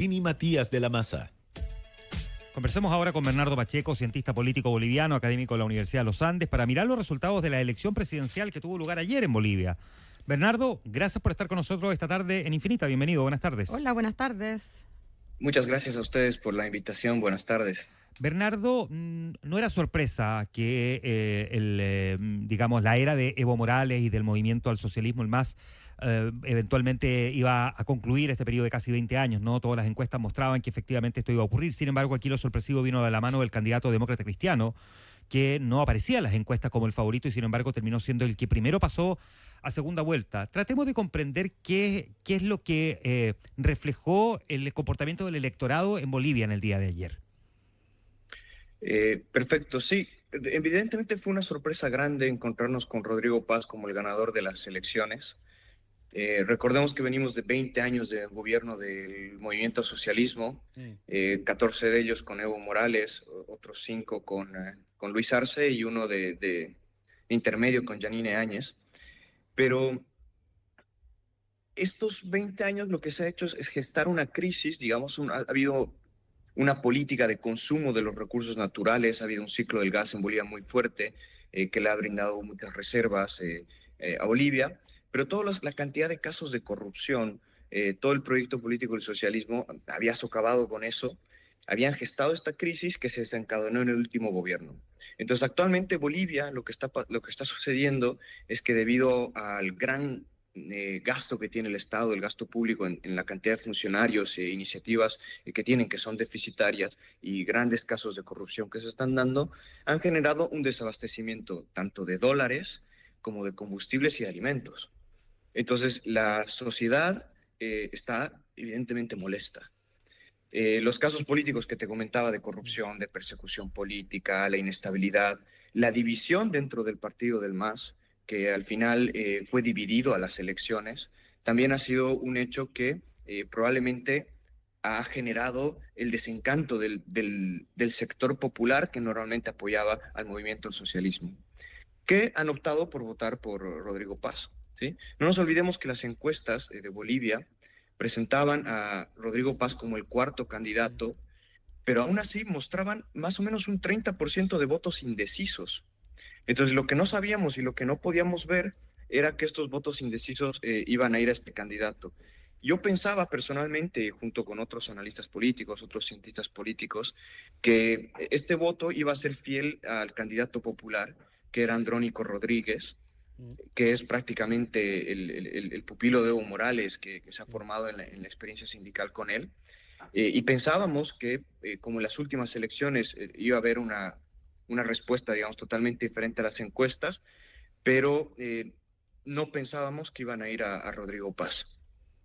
Vini Matías de la Maza. Conversemos ahora con Bernardo Pacheco, cientista político boliviano, académico de la Universidad de los Andes, para mirar los resultados de la elección presidencial que tuvo lugar ayer en Bolivia. Bernardo, gracias por estar con nosotros esta tarde en Infinita. Bienvenido, buenas tardes. Hola, buenas tardes. Muchas gracias a ustedes por la invitación. Buenas tardes. Bernardo, no era sorpresa que digamos, la era de Evo Morales y del movimiento al socialismo, el MAS, eventualmente iba a concluir este periodo de casi 20 años, ¿no? Todas las encuestas mostraban que efectivamente esto iba a ocurrir. Sin embargo, aquí lo sorpresivo vino de la mano del candidato demócrata cristiano, que no aparecía en las encuestas como el favorito y sin embargo terminó siendo el que primero pasó a segunda vuelta. Tratemos de comprender qué es lo que reflejó el comportamiento del electorado en Bolivia en el día de ayer. Perfecto, sí. Evidentemente fue una sorpresa grande encontrarnos con Rodrigo Paz como el ganador de las elecciones. Recordemos que venimos de 20 años de gobierno del movimiento socialismo, 14 de ellos con Evo Morales, otros 5 con Luis Arce y uno de intermedio con Yanine Áñez. Pero estos 20 años lo que se ha hecho es gestar una crisis, digamos, ha habido una política de consumo de los recursos naturales, ha habido un ciclo del gas en Bolivia muy fuerte, que le ha brindado muchas reservas a Bolivia, pero toda la cantidad de casos de corrupción, todo el proyecto político del socialismo había socavado con eso, habían gestado esta crisis que se desencadenó en el último gobierno. Entonces, actualmente Bolivia, lo que está sucediendo es que debido al gran gasto que tiene el Estado, el gasto público en la cantidad de funcionarios e iniciativas que tienen que son deficitarias y grandes casos de corrupción que se están dando, han generado un desabastecimiento tanto de dólares como de combustibles y de alimentos. Entonces, la sociedad está evidentemente molesta. Los casos políticos que te comentaba de corrupción, de persecución política, la inestabilidad, la división dentro del partido del MAS, que al final fue dividido a las elecciones, también ha sido un hecho que probablemente ha generado el desencanto del sector popular que normalmente apoyaba al movimiento del socialismo, que han optado por votar por Rodrigo Paz, ¿sí? No nos olvidemos que las encuestas de Bolivia presentaban a Rodrigo Paz como el cuarto candidato, pero aún así mostraban más o menos un 30% de votos indecisos. Entonces, lo que no sabíamos y lo que no podíamos ver era que estos votos indecisos iban a ir a este candidato. Yo pensaba personalmente, junto con otros analistas políticos, otros cientistas políticos, que este voto iba a ser fiel al candidato popular, que era Andrónico Rodríguez, que es prácticamente el pupilo de Evo Morales, que se ha formado en la experiencia sindical con él. Y pensábamos que, como en las últimas elecciones, iba a haber una respuesta, digamos, totalmente diferente a las encuestas, pero no pensábamos que iban a ir a Rodrigo Paz.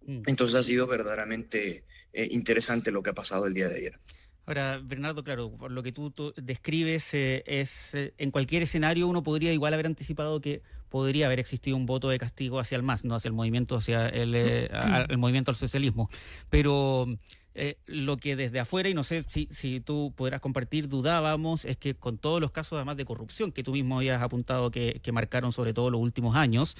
Entonces ha sido verdaderamente interesante lo que ha pasado el día de ayer. Ahora, Bernardo, claro, por lo que tú describes, en cualquier escenario uno podría igual haber anticipado que podría haber existido un voto de castigo hacia el MAS, no hacia el movimiento, hacia el movimiento al socialismo. Pero lo que desde afuera, y no sé si tú podrás compartir, dudábamos, es que con todos los casos además de corrupción que tú mismo habías apuntado que marcaron sobre todo los últimos años,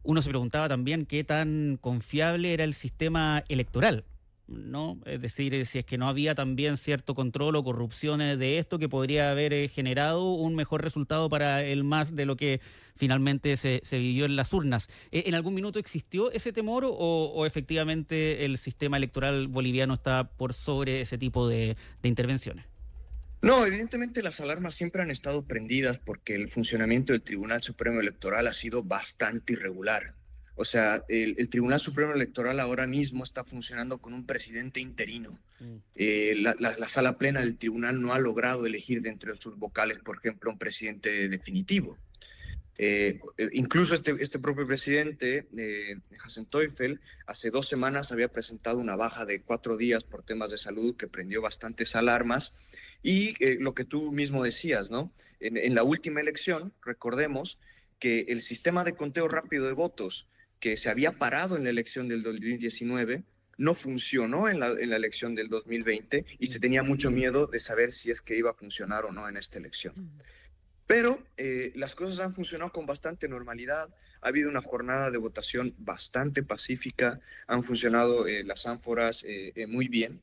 uno se preguntaba también qué tan confiable era el sistema electoral, ¿no? Es decir, si es que no había también cierto control o corrupciones de esto que podría haber generado un mejor resultado para el MAS de lo que finalmente se vivió en las urnas. ¿En algún minuto existió ese temor o efectivamente el sistema electoral boliviano está por sobre ese tipo de intervenciones? No, evidentemente las alarmas siempre han estado prendidas porque el funcionamiento del Tribunal Supremo Electoral ha sido bastante irregular. O sea, el Tribunal Supremo Electoral ahora mismo está funcionando con un presidente interino. La sala plena del tribunal no ha logrado elegir de entre sus vocales, por ejemplo, un presidente definitivo. Incluso este propio presidente, Hassan Teufel, hace 2 semanas había presentado una baja de 4 días por temas de salud que prendió bastantes alarmas. Y lo que tú mismo decías, ¿no? En la última elección, recordemos que el sistema de conteo rápido de votos que se había parado en la elección del 2019 no funcionó en la elección del 2020 y se tenía mucho miedo de saber si es que iba a funcionar o no en esta elección. Pero las cosas han funcionado con bastante normalidad. Ha habido una jornada de votación bastante pacífica, han funcionado las ánforas muy bien.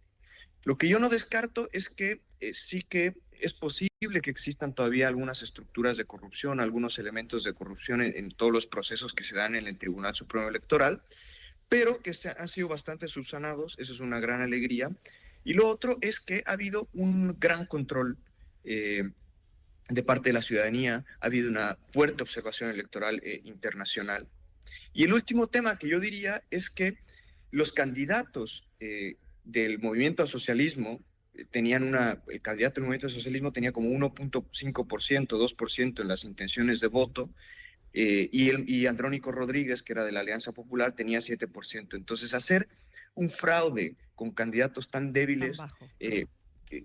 Lo que yo no descarto es que sí que es posible que existan todavía algunas estructuras de corrupción, algunos elementos de corrupción en todos los procesos que se dan en el Tribunal Supremo Electoral, pero que han sido bastante subsanados, eso es una gran alegría. Y lo otro es que ha habido un gran control de parte de la ciudadanía, ha habido una fuerte observación electoral internacional. Y el último tema que yo diría es que los candidatos del movimiento al socialismo el candidato del movimiento al socialismo tenía como 1.5%, 2% en las intenciones de voto, y Andrónico Rodríguez, que era de la Alianza Popular, tenía 7%. Entonces, hacer un fraude con candidatos tan débiles,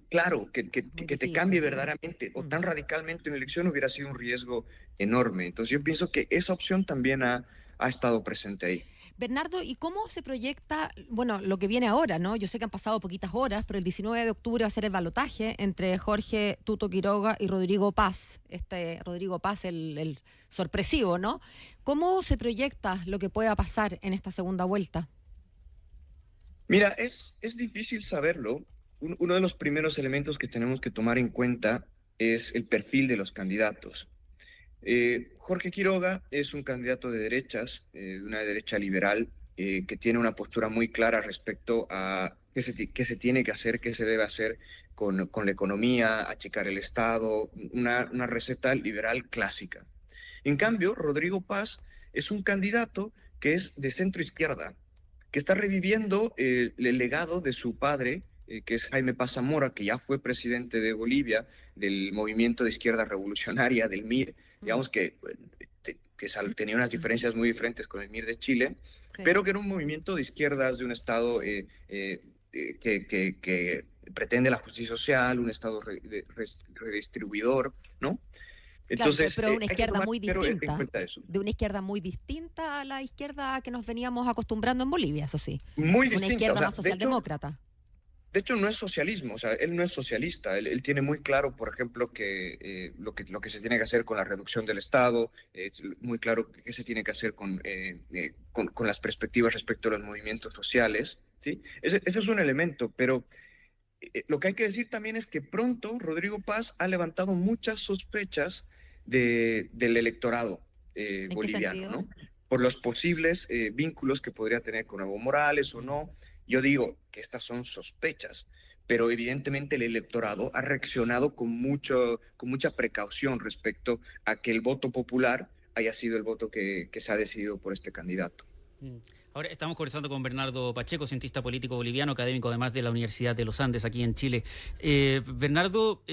claro, que te cambie verdaderamente o tan radicalmente una elección hubiera sido un riesgo enorme. Entonces, yo pienso que esa opción también ha estado presente ahí. Bernardo, ¿y cómo se proyecta, bueno, lo que viene ahora, ¿no? Yo sé que han pasado poquitas horas, pero el 19 de octubre va a ser el balotaje entre Jorge Tuto Quiroga y Rodrigo Paz. Rodrigo Paz, el sorpresivo, ¿no? ¿Cómo se proyecta lo que pueda pasar en esta segunda vuelta? Mira, es difícil saberlo. Uno de los primeros elementos que tenemos que tomar en cuenta es el perfil de los candidatos. Jorge Quiroga es un candidato de derechas, de una derecha liberal, que tiene una postura muy clara respecto a qué se tiene que hacer, qué se debe hacer con la economía, achicar el Estado, una receta liberal clásica. En cambio, Rodrigo Paz es un candidato que es de centro izquierda, que está reviviendo el legado de su padre, que es Jaime Paz Zamora, que ya fue presidente de Bolivia, del movimiento de izquierda revolucionaria, del MIR, digamos que tenía unas diferencias muy diferentes con el MIR de Chile, sí, pero que era un movimiento de izquierdas, de un Estado que pretende la justicia social, un Estado redistribuidor, ¿no? Entonces, claro, pero una izquierda muy distinta, de una izquierda muy distinta a la izquierda que nos veníamos acostumbrando en Bolivia, eso sí. Muy distinta. Una izquierda más socialdemócrata. De hecho, no es socialismo, o sea, él no es socialista. Él tiene muy claro, por ejemplo, que lo que se tiene que hacer con la reducción del Estado, muy claro qué se tiene que hacer con las perspectivas respecto a los movimientos sociales, ¿sí? Ese es un elemento, pero lo que hay que decir también es que pronto Rodrigo Paz ha levantado muchas sospechas del electorado boliviano, ¿no? Por los posibles vínculos que podría tener con Evo Morales o no. Yo digo que estas son sospechas, pero evidentemente el electorado ha reaccionado con mucha precaución respecto a que el voto popular haya sido el voto que se ha decidido por este candidato. Ahora estamos conversando con Bernardo Pacheco, cientista político boliviano, académico además de la Universidad de los Andes aquí en Chile. Bernardo,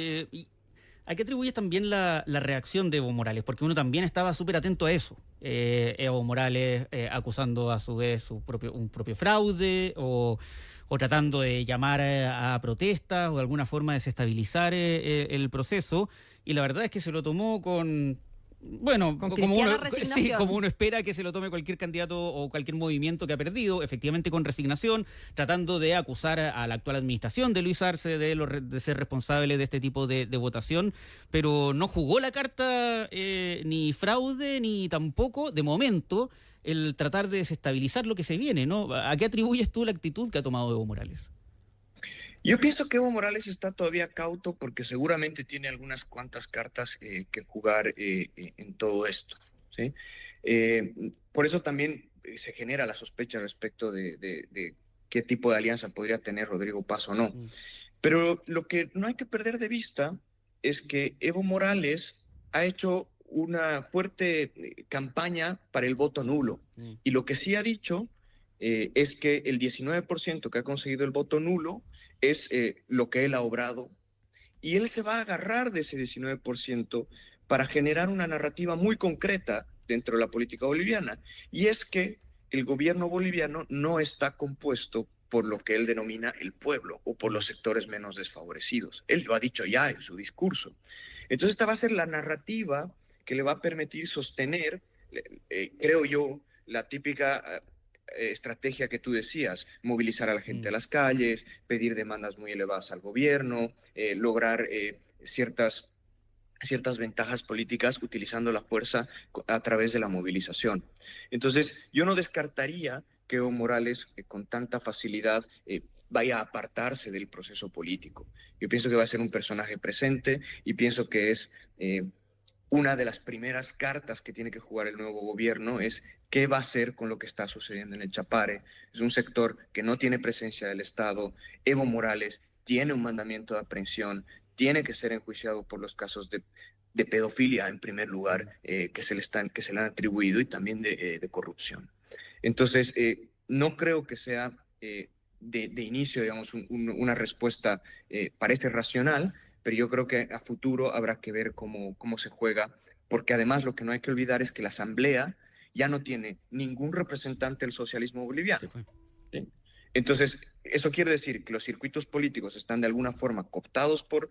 ¿a qué atribuyes también la reacción de Evo Morales? Porque uno también estaba súper atento a eso. Evo Morales acusando a su vez un propio fraude o tratando de llamar a protestas o de alguna forma desestabilizar el proceso. Y la verdad es que se lo tomó con... Bueno, como uno espera que se lo tome cualquier candidato o cualquier movimiento que ha perdido, efectivamente con resignación, tratando de acusar a la actual administración de Luis Arce de ser responsable de este tipo de votación, pero no jugó la carta ni fraude ni tampoco, de momento, el tratar de desestabilizar lo que se viene, ¿no? ¿A qué atribuyes tú la actitud que ha tomado Evo Morales? Yo pienso que Evo Morales está todavía cauto porque seguramente tiene algunas cuantas cartas que jugar en todo esto, ¿sí? Por eso también se genera la sospecha respecto de qué tipo de alianza podría tener Rodrigo Paz o no. Pero lo que no hay que perder de vista es que Evo Morales ha hecho una fuerte campaña para el voto nulo. Y lo que sí ha dicho es que el 19% que ha conseguido el voto nulo es lo que él ha obrado, y él se va a agarrar de ese 19% para generar una narrativa muy concreta dentro de la política boliviana, y es que el gobierno boliviano no está compuesto por lo que él denomina el pueblo o por los sectores menos desfavorecidos. Él lo ha dicho ya en su discurso. Entonces esta va a ser la narrativa que le va a permitir sostener, creo yo, la típica estrategia que tú decías, movilizar a la gente a las calles, pedir demandas muy elevadas al gobierno, lograr ciertas ciertas ventajas políticas utilizando la fuerza a través de la movilización. Entonces, yo no descartaría que Evo Morales con tanta facilidad vaya a apartarse del proceso político. Yo pienso que va a ser un personaje presente y pienso que es una de las primeras cartas que tiene que jugar el nuevo gobierno es qué va a hacer con lo que está sucediendo en el Chapare. Es un sector que no tiene presencia del Estado. Evo Morales tiene un mandamiento de aprehensión, tiene que ser enjuiciado por los casos de pedofilia en primer lugar que se le han atribuido y también de corrupción. Entonces, no creo que sea de inicio, digamos, una respuesta parece racional, pero yo creo que a futuro habrá que ver cómo se juega, porque además lo que no hay que olvidar es que la Asamblea ya no tiene ningún representante del socialismo boliviano. Sí, pues. ¿Sí? Entonces, eso quiere decir que los circuitos políticos están de alguna forma cooptados por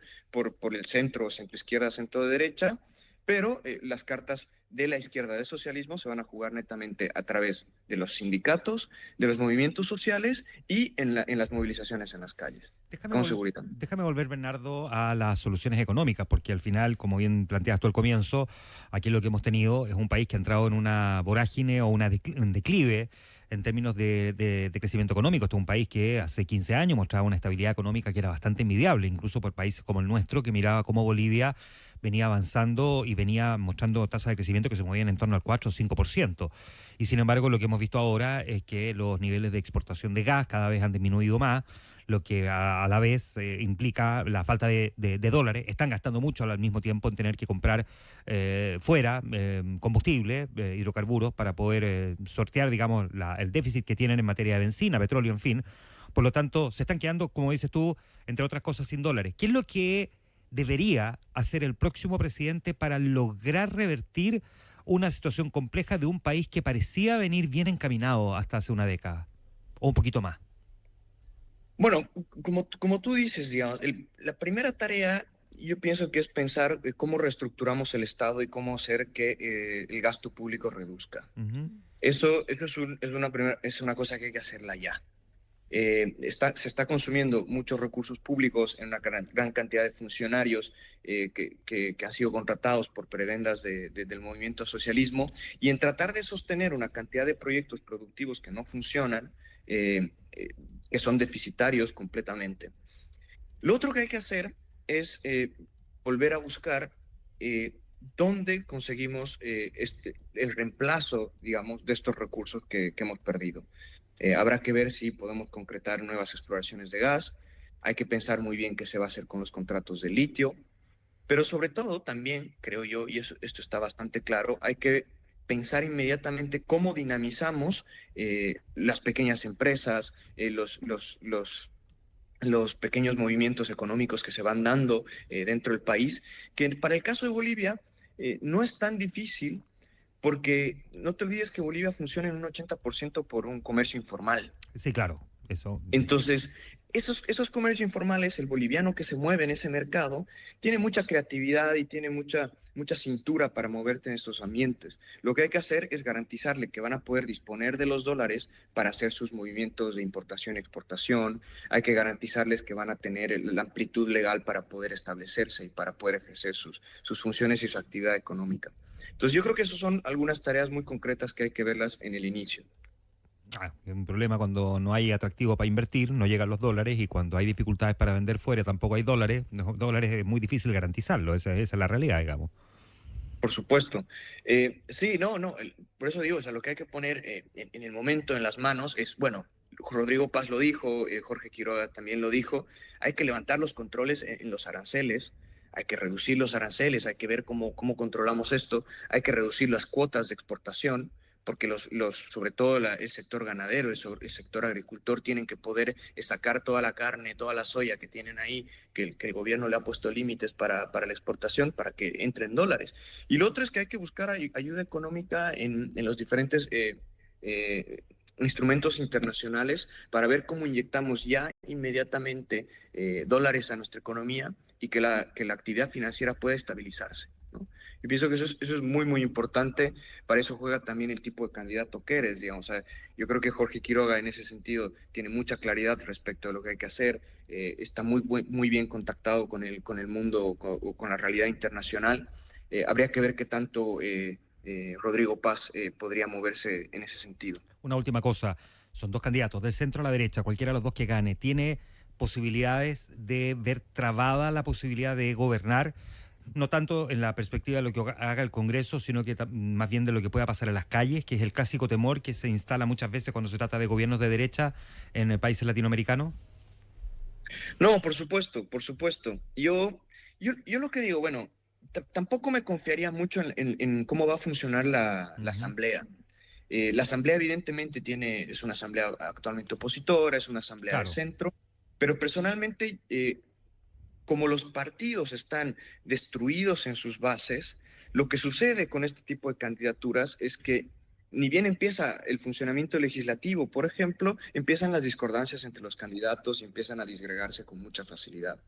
el centro, centro-izquierda, centro-derecha, pero las cartas de la izquierda del socialismo se van a jugar netamente a través de los sindicatos, de los movimientos sociales y en las movilizaciones en las calles, con seguridad. Déjame volver, Bernardo, a las soluciones económicas, porque al final, como bien planteas tú al comienzo, aquí lo que hemos tenido es un país que ha entrado en una vorágine o un declive en términos de crecimiento económico. Este es un país que hace 15 años mostraba una estabilidad económica que era bastante envidiable, incluso por países como el nuestro, que miraba cómo Bolivia venía avanzando y venía mostrando tasas de crecimiento que se movían en torno al 4 o 5%. Y sin embargo, lo que hemos visto ahora es que los niveles de exportación de gas cada vez han disminuido más, lo que a la vez implica la falta de dólares. Están gastando mucho al mismo tiempo en tener que comprar fuera combustible, hidrocarburos, para poder sortear, digamos, el déficit que tienen en materia de benzina, petróleo, en fin. Por lo tanto, se están quedando, como dices tú, entre otras cosas, sin dólares. ¿Qué es lo que debería hacer el próximo presidente para lograr revertir una situación compleja de un país que parecía venir bien encaminado hasta hace una década o un poquito más? Bueno, como tú dices, digamos, la primera tarea yo pienso que es pensar cómo reestructuramos el Estado y cómo hacer que el gasto público reduzca. Uh-huh. Eso es una cosa que hay que hacerla ya. Se está consumiendo muchos recursos públicos en una gran cantidad de funcionarios que han sido contratados por prebendas del movimiento socialismo, y en tratar de sostener una cantidad de proyectos productivos que no funcionan, que son deficitarios completamente. Lo otro que hay que hacer es volver a buscar dónde conseguimos el reemplazo, digamos, de estos recursos que hemos perdido. Habrá que ver si podemos concretar nuevas exploraciones de gas. Hay que pensar muy bien qué se va a hacer con los contratos de litio. Pero sobre todo también, creo yo, y esto está bastante claro, hay que pensar inmediatamente cómo dinamizamos las pequeñas empresas, los pequeños movimientos económicos que se van dando dentro del país, que para el caso de Bolivia no es tan difícil, porque no te olvides que Bolivia funciona en un 80% por un comercio informal. Sí, claro, eso. Entonces, esos comercios informales, el boliviano que se mueve en ese mercado, tiene mucha creatividad y tiene mucha cintura para moverte en estos ambientes. Lo que hay que hacer es garantizarle que van a poder disponer de los dólares para hacer sus movimientos de importación y exportación. Hay que garantizarles que van a tener la amplitud legal para poder establecerse y para poder ejercer sus funciones y su actividad económica. Entonces, yo creo que esas son algunas tareas muy concretas que hay que verlas en el inicio. Un problema cuando no hay atractivo para invertir, no llegan los dólares, y cuando hay dificultades para vender fuera tampoco hay dólares. Los dólares es muy difícil garantizarlo, esa es la realidad, digamos. Por supuesto. Sí, no, por eso digo, o sea, lo que hay que poner en el momento en las manos es, bueno, Rodrigo Paz lo dijo, Jorge Quiroga también lo dijo, hay que levantar los controles en los aranceles, hay que reducir los aranceles, hay que ver cómo controlamos esto, hay que reducir las cuotas de exportación, porque sobre todo el sector ganadero, el sector agricultor tienen que poder sacar toda la carne, toda la soya que tienen ahí, que el gobierno le ha puesto límites para la exportación, para que entren dólares. Y lo otro es que hay que buscar ayuda económica en los diferentes instrumentos internacionales para ver cómo inyectamos ya inmediatamente dólares a nuestra economía y que la actividad financiera pueda estabilizarse, ¿no? Y pienso que eso es muy, muy importante. Para eso juega también el tipo de candidato que eres, digamos. O sea, yo creo que Jorge Quiroga en ese sentido tiene mucha claridad respecto a lo que hay que hacer. Está muy bien contactado con el mundo, con la realidad internacional. Habría que ver qué tanto Rodrigo Paz podría moverse en ese sentido. Una última cosa, son dos candidatos, del centro a la derecha, cualquiera de los dos que gane, ¿tiene posibilidades de ver trabada la posibilidad de gobernar? No tanto en la perspectiva de lo que haga el Congreso, sino que más bien de lo que pueda pasar en las calles, que es el clásico temor que se instala muchas veces cuando se trata de gobiernos de derecha en países latinoamericanos. No, por supuesto, por supuesto. Yo lo que digo, bueno, tampoco me confiaría mucho en cómo va a funcionar la asamblea. La asamblea evidentemente es una asamblea actualmente opositora, es una asamblea de Claro. centro, pero personalmente, como los partidos están destruidos en sus bases, lo que sucede con este tipo de candidaturas es que ni bien empieza el funcionamiento legislativo, por ejemplo, empiezan las discordancias entre los candidatos y empiezan a disgregarse con mucha facilidad.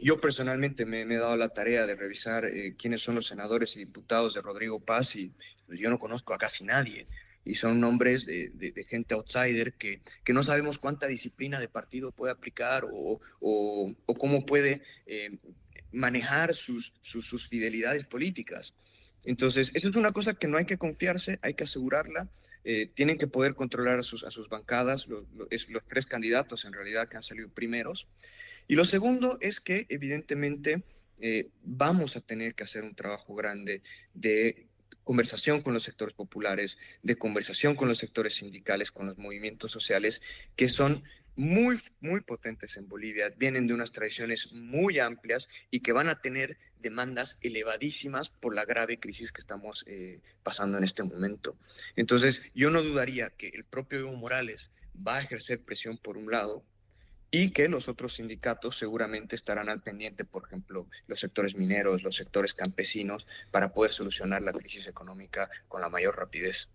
Yo personalmente me he dado la tarea de revisar quiénes son los senadores y diputados de Rodrigo Paz y pues, yo no conozco a casi nadie. Y son nombres de gente outsider que no sabemos cuánta disciplina de partido puede aplicar o cómo puede manejar sus fidelidades políticas. Entonces, eso es una cosa que no hay que confiarse, hay que asegurarla. Tienen que poder controlar a sus bancadas, los tres candidatos en realidad que han salido primeros. Y lo segundo es que evidentemente vamos a tener que hacer un trabajo grande de conversación con los sectores populares, de conversación con los sectores sindicales, con los movimientos sociales, que son muy potentes en Bolivia, vienen de unas tradiciones muy amplias y que van a tener demandas elevadísimas por la grave crisis que estamos pasando en este momento. Entonces, yo no dudaría que el propio Evo Morales va a ejercer presión por un lado, y que los otros sindicatos seguramente estarán al pendiente, por ejemplo, los sectores mineros, los sectores campesinos, para poder solucionar la crisis económica con la mayor rapidez.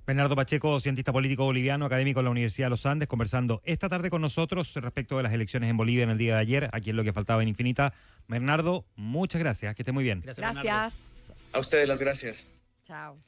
Bernardo Pacheco, cientista político boliviano, académico en la Universidad de los Andes, conversando esta tarde con nosotros respecto de las elecciones en Bolivia en el día de ayer, aquí en Lo que faltaba en Infinita. Bernardo, muchas gracias, que esté muy bien. Gracias, Bernardo. Gracias. A ustedes las gracias. Chao.